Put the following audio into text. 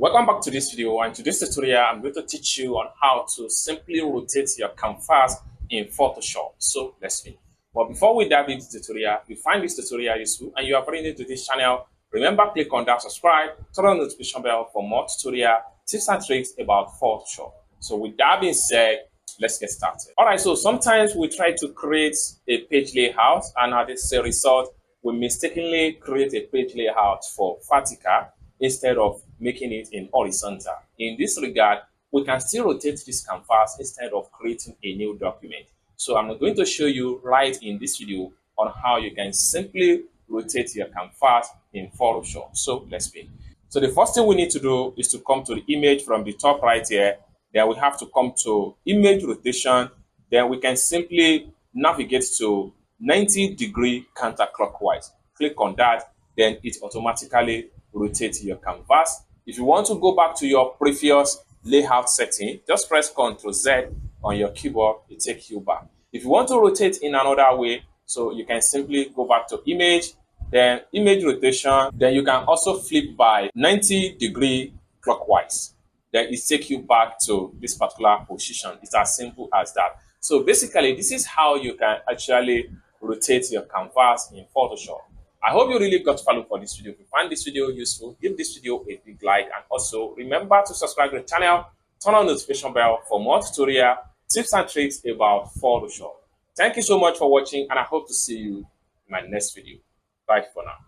Welcome back to this video, and today's tutorial I'm going to teach you on how to simply rotate your canvas in Photoshop. So let's begin. But before we dive into the tutorial, if you find this tutorial useful and you are brand new to this channel, remember click on that subscribe, turn on the notification bell for more tutorial tips and tricks about Photoshop. So with that being said, let's get started. All right, so sometimes we try to create a page layout, and as a result, we mistakenly create a page layout for vertical instead of making it in horizontal. In this regard, we can still rotate this canvas instead of creating a new document. So I'm going to show you right in this video on how you can simply rotate your canvas in Photoshop. So let's begin. So the first thing we need to do is to come to the image from the top right here. Then we have to come to image rotation. Then we can simply navigate to 90-degree counterclockwise. Click on that, then it automatically rotates your canvas. If you want to go back to your previous layout setting, just press Ctrl Z on your keyboard, it takes you back. If you want to rotate in another way, so you can simply go back to image, then image rotation, then you can also flip by 90-degree clockwise. Then it takes you back to this particular position. It's as simple as that. So basically, this is how you can actually rotate your canvas in Photoshop. I hope you really got value for this video. If you find this video useful, give this video a big like, and also remember to subscribe to the channel, turn on the notification bell for more tutorial tips and tricks about Photoshop. Thank you so much for watching, and I hope to see you in my next video. Bye for now.